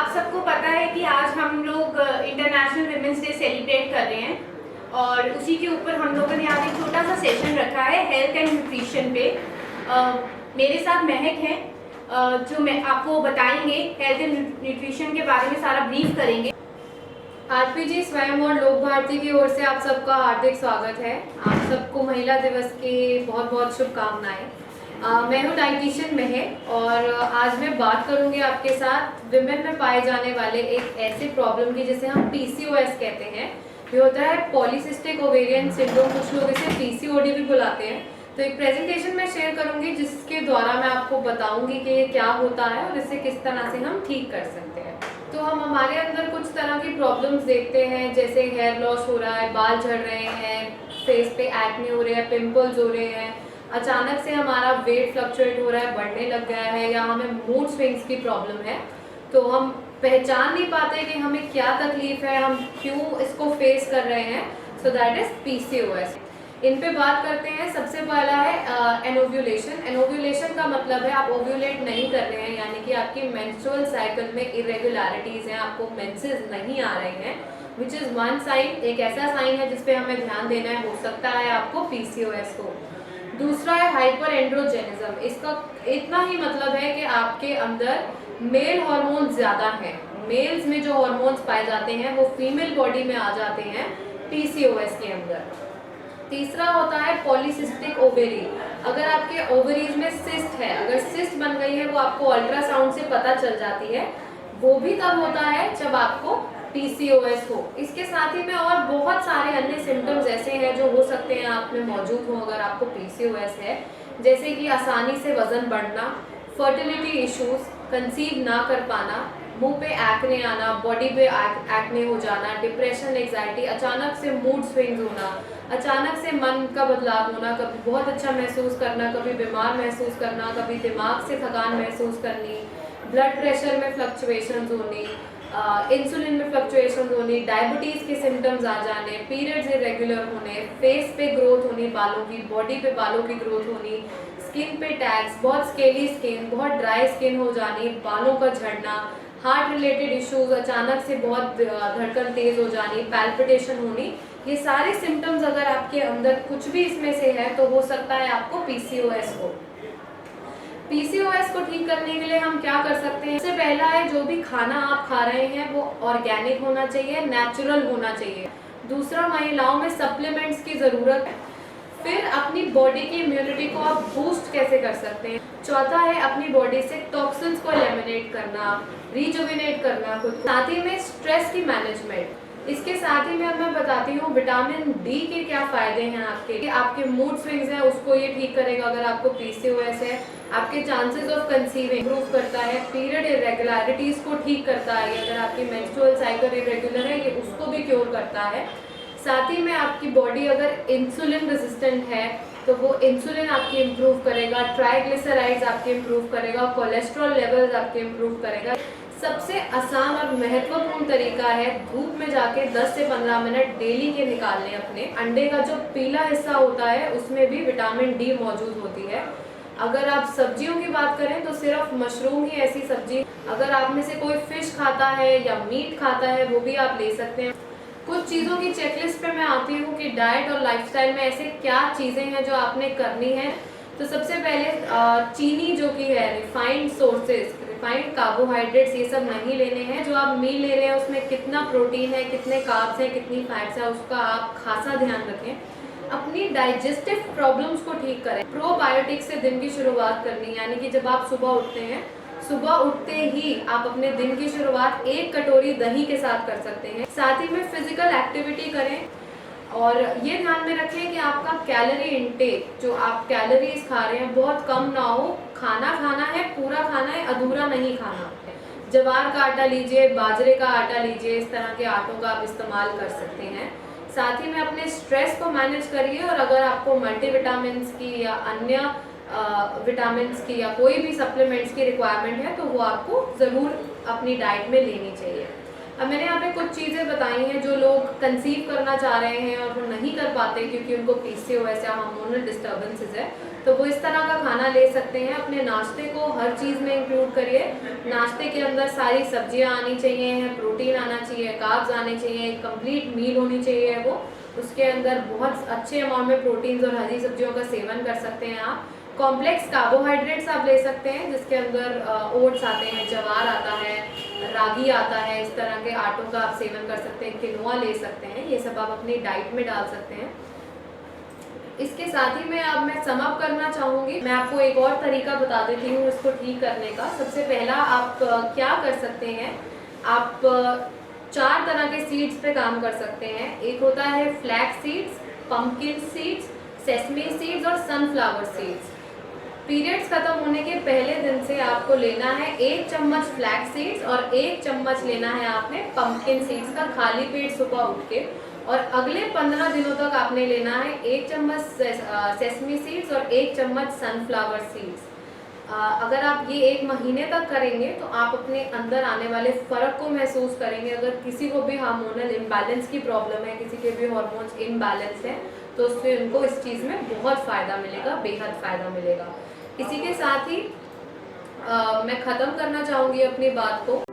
आप सबको पता है कि आज हम लोग इंटरनेशनल विमेंस डे सेलिब्रेट कर रहे हैं और उसी के ऊपर हम लोगों ने आज एक छोटा सा सेशन रखा है हेल्थ एंड न्यूट्रिशन पे। मेरे साथ महक हैं जो मैं आपको बताएंगे हेल्थ एंड न्यूट्रिशन के बारे में सारा ब्रीफ करेंगे। आरपीजी स्वयं और लोक भारती की ओर से आप सबका हार्दिक स्वागत है। आप सबको महिला दिवस की बहुत बहुत शुभकामनाएं। मैं हूँ डाइटिशियन महक और आज मैं बात करूँगी आपके साथ विमेन में पाए जाने वाले एक ऐसे प्रॉब्लम की जिसे हम पीसीओएस कहते हैं। ये होता है पॉलीसिस्टिक ओवेरियन सिंड्रोम, कुछ लोग इसे पीसीओडी भी बुलाते हैं। तो एक प्रेजेंटेशन मैं शेयर करूँगी जिसके द्वारा मैं आपको बताऊँगी कि ये क्या होता है और इसे किस तरह से हम ठीक कर सकते हैं। तो हम हमारे अंदर कुछ तरह की प्रॉब्लम्स देखते हैं, जैसे हेयर लॉस हो रहा है, बाल झड़ रहे हैं, फेस पे एक्ने हो रहे हैं, पिंपल्स हो रहे हैं, अचानक से हमारा वेट फ्लक्चुएट हो रहा है, बढ़ने लग गया है, या हमें मूड स्विंग्स की प्रॉब्लम है। तो हम पहचान नहीं पाते कि हमें क्या तकलीफ है, हम क्यों इसको फेस कर रहे हैं। So that is PCOS. इन पे बात करते हैं। सबसे पहला है एनोव्यूलेशन। एनोव्यूलेशन का मतलब है आप ओव्यूलेट नहीं कर रहे हैं, यानी कि आपकी मेंस्ट्रुअल साइकिल में इरेगुलरिटीज हैं, आपको मेंसेस नहीं आ रहे हैं, विच इज वन साइन। एक ऐसा साइन है जिसपे हमें ध्यान देना है, हो सकता है आपको पीसीओएस हो। दूसरा है हाइपर एंड्रोजेनिज्म। इसका इतना ही मतलब है कि आपके अंदर मेल हार्मोन ज्यादा हैं, मेल्स में जो हार्मोन्स पाए जाते हैं वो फीमेल बॉडी में आ जाते हैं पीसीओएस के अंदर। तीसरा होता है पॉलीसिस्टिक ओवेरी। अगर आपके ओवरीज में सिस्ट है, अगर सिस्ट बन गई है, वो आपको अल्ट्रासाउंड से पता चल जाती है। वो भी तब होता है जब आपको पीसीओएस हो। इसके साथ ही में और बहुत सारे अन्य सिम्टम्स ऐसे हैं जो हो सकते हैं आप में मौजूद हो अगर आपको पीसीओएस है, जैसे कि आसानी से वजन बढ़ना, फर्टिलिटी इश्यूज, कंसीव ना कर पाना, मुंह पे एक्ने आना, बॉडी पे एक्ने हो जाना, डिप्रेशन, एंजाइटी, अचानक से मूड स्विंग्स होना, अचानक से मन का बदलाव होना, कभी बहुत अच्छा महसूस करना, कभी बीमार महसूस करना, कभी दिमाग से थकान महसूस करनी, ब्लड प्रेशर में फ्लक्चुएशंस होनी, इंसुलिन में फ्लक्चुएशंस होनी, डायबिटीज के सिम्टम्स आ जाने, पीरियड्स इरेगुलर होने, फेस पे ग्रोथ होनी, बालों की, बॉडी पे बालों की ग्रोथ होनी, स्किन पे टैग्स, बहुत स्केली स्किन, बहुत ड्राई स्किन हो जानी, बालों का झड़ना, हार्ट रिलेटेड इश्यूज, अचानक से बहुत धड़कन तेज हो जानी, पैल्पिटेशन होनी। ये सारे सिम्टम्स अगर आपके अंदर कुछ भी इसमें से है तो हो सकता है आपको पीसीओएस हो। पीसीओएस को ठीक करने के लिए हम क्या कर सकते हैं? सबसे पहला है जो भी खाना आप खा रहे हैं वो ऑर्गेनिक होना चाहिए, नेचुरल होना चाहिए। दूसरा, महिलाओं में सप्लीमेंट्स की ज़रूरत है। फिर अपनी बॉडी की इम्यूनिटी को आप बूस्ट कैसे कर सकते हैं? चौथा है अपनी बॉडी से टॉक्सिन्स को एलिमिनेट करना, रिजुविनेट करना खुद को। साथ ही में स्ट्रेस की मैनेजमेंट। इसके साथ ही में मैं बताती हूँ विटामिन डी के क्या फायदे हैं आपके मूड स्विंग्स हैं उसको ये ठीक करेगा अगर आपको पीसीओएस है। आपके चांसेस ऑफ कंसीविंग इंप्रूव करता है। पीरियड इरेगुलरिटीज को ठीक करता है, अगर आपकी मेंस्ट्रुअल साइकिल इरेगुलर है ये उसको भी क्योर करता है। साथ ही में आपकी बॉडी अगर इंसुलिन रेजिस्टेंट है तो वो इंसुलिन आपकी इम्प्रूव करेगा, ट्राइग्लिसराइड्स आपके इम्प्रूव करेगा, कोलेस्ट्रॉल लेवल्स आपके इम्प्रूव करेगा। सबसे आसान और महत्वपूर्ण तरीका है धूप में जाके 10 से 15 मिनट डेली के निकालने अपने। अंडे का जो पीला हिस्सा होता है उसमें भी विटामिन डी मौजूद होती है। अगर आप सब्जियों की बात करें तो सिर्फ मशरूम ही ऐसी सब्जी, अगर आप में से कोई फिश खाता है या मीट खाता है वो भी आप ले सकते हैं। कुछ चीज़ों की चेकलिस्ट पे मैं आती हूँ कि डाइट और लाइफस्टाइल में ऐसे क्या चीज़ें हैं जो आपने करनी है। तो सबसे पहले चीनी जो कि है, रिफाइंड सोर्सेज, रिफाइंड कार्बोहाइड्रेट्स, ये सब नहीं लेने हैं। जो आप मील ले रहे हैं उसमें कितना प्रोटीन है, कितने कार्ब्स हैं, कितनी फैट्स है, उसका आप खासा ध्यान रखें। अपनी डाइजेस्टिव प्रॉब्लम्स को ठीक करें। प्रोबायोटिक से दिन की शुरुआत करनी, यानी कि जब आप सुबह उठते हैं, सुबह उठते ही आप अपने दिन की शुरुआत 1 कटोरी दही के साथ कर सकते हैं। साथ ही में फिजिकल एक्टिविटी करें और ये ध्यान में रखें कि आपका कैलोरी इनटेक, जो आप कैलोरीज खा रहे हैं, बहुत कम ना हो। खाना खाना है, पूरा खाना है, अधूरा नहीं खाना। ज्वार का आटा लीजिए, बाजरे का आटा लीजिए, इस तरह के आटों का आप इस्तेमाल कर सकते हैं। साथ ही में अपने स्ट्रेस को मैनेज करिए और अगर आपको मल्टीविटामिन्स की या अन्य विटामिन्स की या कोई भी सप्लीमेंट्स की रिक्वायरमेंट है तो वो आपको ज़रूर अपनी डाइट में लेनी चाहिए। अब मैंने यहाँ पे कुछ चीज़ें बताई हैं जो लोग कंसीव करना चाह रहे हैं और वो नहीं कर पाते क्योंकि उनको पीसीओएस या हार्मोनल डिस्टर्बेंसेस है। तो वो इस तरह का खाना ले सकते हैं। अपने नाश्ते को हर चीज़ में इंक्लूड करिए। नाश्ते के अंदर सारी सब्जियां आनी चाहिए, प्रोटीन आना चाहिए, कार्ब्स आने चाहिए, एक कंप्लीट मील होनी चाहिए वो। उसके अंदर बहुत अच्छे अमाउंट में प्रोटीन्स और हरी सब्जियों का सेवन कर सकते हैं आप। कॉम्प्लेक्स कार्बोहाइड्रेट्स आप ले सकते हैं, जिसके अंदर ओट्स आते हैं, ज्वार आता है, रागी आता है, इस तरह के आटों का आप सेवन कर सकते हैं। किनोआ ले सकते हैं, ये सब आप अपनी डाइट में डाल सकते हैं। इसके साथ ही मैं सम अप करना चाहूँगी। मैं आपको एक और तरीका बता देती हूँ इसको ठीक करने का। सबसे पहला आप क्या कर सकते हैं, आप 4 तरह के सीड्स पे काम कर सकते हैं। एक होता है flax seeds, pumpkin seeds, sesame seeds और सनफ्लावर सीड्स। पीरियड्स खत्म होने के पहले दिन से आपको लेना है 1 चम्मच फ्लैक्स सीड्स और 1 चम्मच लेना है आपने पंपकिन सीड्स का, खाली पेट सुबह उठ के। और अगले 15 दिनों तक आपने लेना है 1 चम्मच सेसमी सीड्स और 1 चम्मच सनफ्लावर सीड्स। अगर आप ये 1 महीने तक करेंगे तो आप अपने अंदर आने वाले फ़र्क को महसूस करेंगे। अगर किसी को भी हार्मोनल इम्बैलेंस की प्रॉब्लम है, किसी के भी हार्मोन्स इम्बैलेंस है, तो उससे उनको इस चीज़ में बहुत फ़ायदा मिलेगा, बेहद फ़ायदा मिलेगा। इसी के साथ ही मैं ख़त्म करना चाहूँगी अपनी बात को।